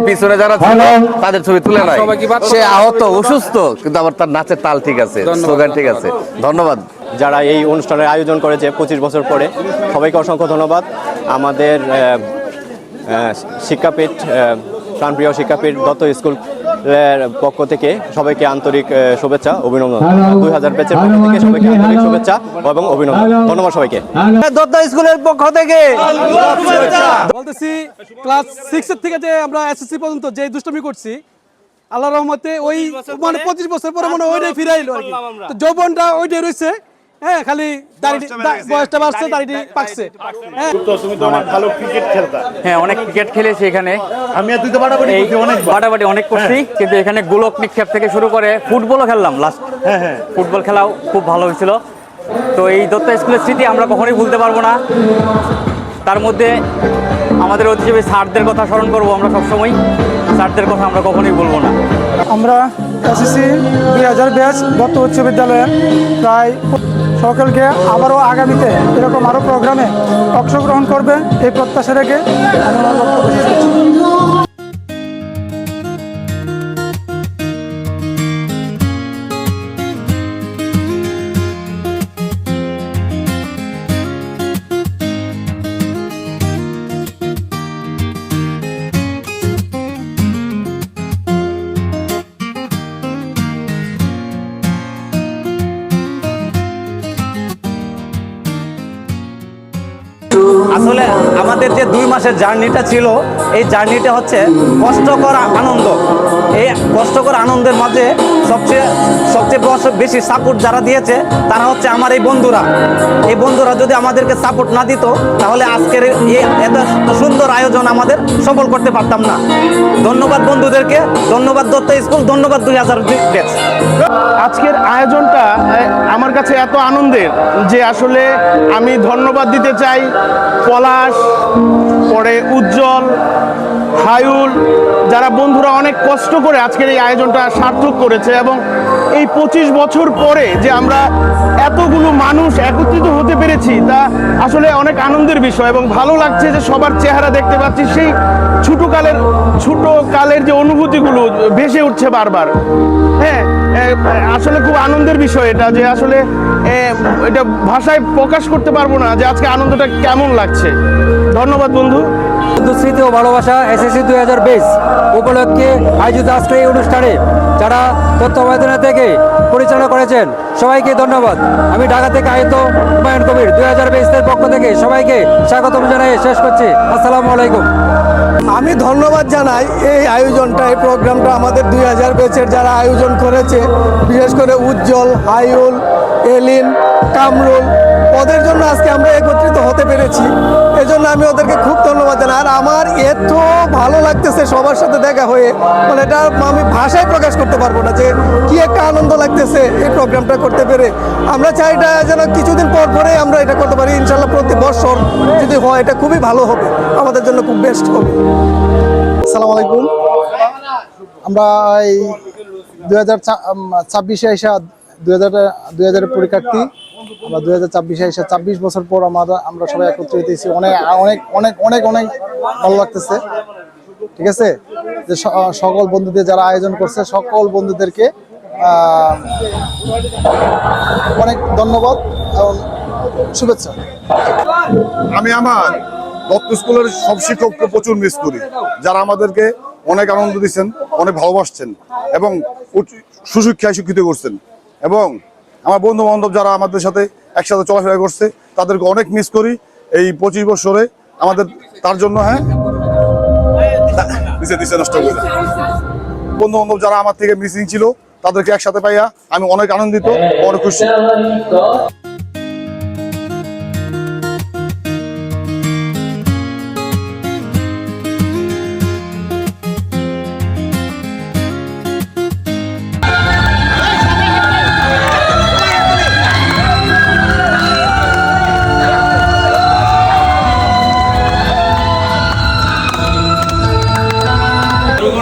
পিছনে যারা ছিল তাদের ছবি তুলে নাই। সে আহত অসুস্থ কিন্তু আবার তার নাচের তাল ঠিক আছে, স্লোগান ঠিক আছে। ধন্যবাদ যারা এই অনুষ্ঠানের আয়োজন করেছে 25 বছর পরে, সবাইকে অসংখ্য ধন্যবাদ। আমাদের শিক্ষাপীঠ, প্রাণপ্রিয় শিক্ষাপীঠ দত্ত স্কুলের পক্ষ থেকে সবাইকে আন্তরিক শুভেচ্ছা অভিনন্দন। 2000 ব্যাচের পক্ষ থেকে সবাইকে আন্তরিক শুভেচ্ছা এবং অভিনন্দন। ধন্যবাদ সবাইকে। দত্ত স্কুলের পক্ষ থেকে বলতেছি ক্লাস 6 এর থেকে যে আমরা এসএসসি পর্যন্ত যে দুষ্টমি করছি, আল্লাহর রহমতে ওই মানে 25 বছর পরে মনে ওইটাই ফিরে আইলো আর কি। তো যৌবনটা ওইটাই রইছে, হ্যাঁ, খালি বয়সটা বাড়ছে, দাড়িটি পাকছে। হ্যাঁ, তুমি তো অনেক ভালো ক্রিকেট খেলতা। হ্যাঁ, অনেক ক্রিকেট খেলেছি এখানে। তুই তো বাড়াবাড়ি করছিস অনেক। বাড়াবাড়ি অনেক করছি, কিন্তু এখানে গোলক নিক্ষেপ থেকে শুরু করে ফুটবলও খেললাম লাস্ট। হ্যাঁ, ফুটবল খেলাও খুব ভালো হয়েছিল। তো এই দত্ত স্কুলের স্মৃতি আমরা কখনোই ভুলতে পারবো না। তার মধ্যে আমাদের ঐতিহ্যবাহী স্যারদের কথা স্মরণ করবো আমরা সবসময়। স্যারদের কথা আমরা কখনোই বলবো না। আমরা এসএসসি 2000 ব্যাচ দত্ত উচ্চ বিদ্যালয়ে প্রায় সকলকে আবারও আগামীতে এরকম আরও প্রোগ্রামে অংশগ্রহণ করবে এই প্রত্যাশা রেখে আমি আমার বক্তব্য শেষ করছি। আসলে আমাদের যে 2 মাসের জার্নিটা ছিল, এই জার্নিটা হচ্ছে কষ্টকর আনন্দ। এই কষ্টকর আনন্দের মাঝে সবচেয়ে বেশি সাপোর্ট যারা দিয়েছে তারা হচ্ছে আমার এই বন্ধুরা। এই বন্ধুরা যদি আমাদেরকে সাপোর্ট না দিত তাহলে আজকের এত সুন্দর আয়োজন আমাদের সফল করতে পারতাম না। ধন্যবাদ বন্ধুদেরকে, ধন্যবাদ দত্ত স্কুল, ধন্যবাদ 2000 ব্যাচ। আজকের আয়োজনটা আমার কাছে এত আনন্দের যে আসলে আমি ধন্যবাদ দিতে চাই পলাশ, পরে উজ্জ্বল, হায়ুল, যারা বন্ধুরা অনেক কষ্ট করে আজকের এই আয়োজনটা সার্থক করেছে। এবং এই 25 বছর পরে যে আমরা এতগুলো মানুষ একত্রিত হতে পেরেছি তা আসলে অনেক আনন্দের বিষয়। এবং ভালো লাগছে যে সবার চেহারা দেখতে পাচ্ছি, সেই ছোটকালের যে অনুভূতিগুলো ভেসে উঠছে বারবার। হ্যাঁ, আসলে খুব আনন্দের বিষয় এটা, যে আসলে এটা ভাষায় প্রকাশ করতে পারবো না যে আজকে আনন্দটা কেমন লাগছে। ধন্যবাদ বন্ধু। স্মৃতি ও ভালোবাসা এসএসসি 2020 উপলক্ষে আয়োজিত আজকের এই অনুষ্ঠানে যারা তত্ত্বাবধান থেকে পরিচালনা করেছেন সবাইকে ধন্যবাদ। আমি ঢাকা থেকে আয়ত হুমায়ুন কবির 2020 পক্ষ থেকে সবাইকে স্বাগতম জানাই শেষ করছি। আসসালামু আলাইকুম। আমি ধন্যবাদ জানাই এই আয়োজনটা, এই প্রোগ্রামটা আমাদের 2000 ব্যাচের যারা আয়োজন করেছে, বিশেষ করে উজ্জ্বল, হাইউল, এলিন, কামরুল, ওদের জন্য আজকে আমরা একত্রিত হতে পেরেছি। এজন্য আমি ওদেরকে খুব ধন্যবাদ জানাই। আর আমার এত ভালো লাগতেছে সবার সাথে দেখা হয়ে, মানে এটা আমি ভাষায় প্রকাশ করতে পারবো না যে কি একটা আনন্দ লাগতেছে এই প্রোগ্রামটা করতে পেরে। আমরা চাই এটা যেন কিছুদিন পরে আমরা এটা করতে পারি, ইনশাল্লাহ প্রতি বছর যদি হয় এটা খুবই ভালো হবে, আমাদের জন্য খুব বেস্ট হবে। আসসালামু আলাইকুম। আমরা এই 2026 আইসা 2000 পরীক্ষার্থী, আমরা 2026 আইসা 24 বছর পর আমরা সবাই একত্রিত হয়েছি। অনেক অনেক অনেক অনেক অনেক ভালো লাগতেছে। ঠিক আছে, যে সকল বন্ধুদের যারা আয়োজন করছে সকল বন্ধুদেরকে অনেক ধন্যবাদ এবং শুভেচ্ছা। আমি আমার দত্ত স্কুলের সব শিক্ষককে প্রচুর মিস করি, যারা আমাদেরকে অনেক আনন্দ দিচ্ছেন, অনেক ভালোবাসছেন এবং সুশিক্ষায় শিক্ষিত করছেন। এবং আমার বন্ধু বান্ধব যারা আমাদের সাথে একসাথে চলাফেরা করছে তাদেরকে অনেক মিস করি এই 25 বছরে আমাদের। তার জন্য নষ্ট করে বন্ধু বান্ধব যারা আমার থেকে মিসিং ছিল তাদেরকে একসাথে পাইয়া আমি অনেক আনন্দিত, অনেক খুশি।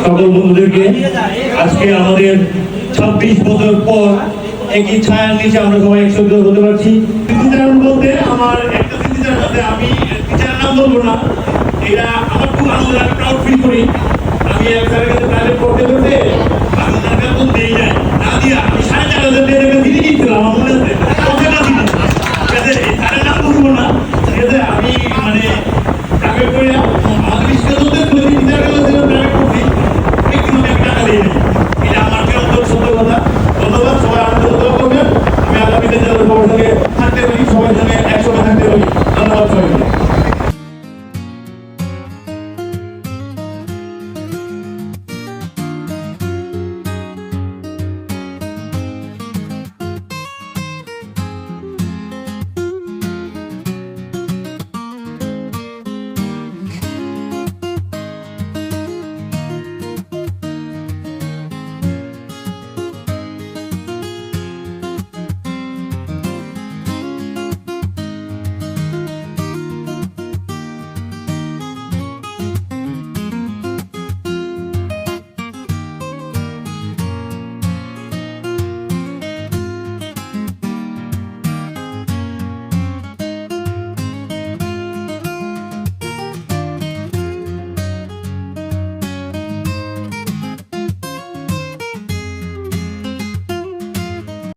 সকল বন্ধুদেরকে আজকে আমাদের 26 বছর পর একই ছায়ার নিচে আমরা সবাই একসাথে হতে পারছি। স্মৃতিচারণ বলতে আমার একটা স্মৃতিচারণ আছে, আমি টিচারের নাম বলবো না, এটা আমার খুব আনন্দ, আমি প্রাউড ফিল করি। আমি এক স্যারের কাছে প্রাইভেট পড়তে আমি ওনার বেতন দিই নাই, না দিয়া আমি 4,500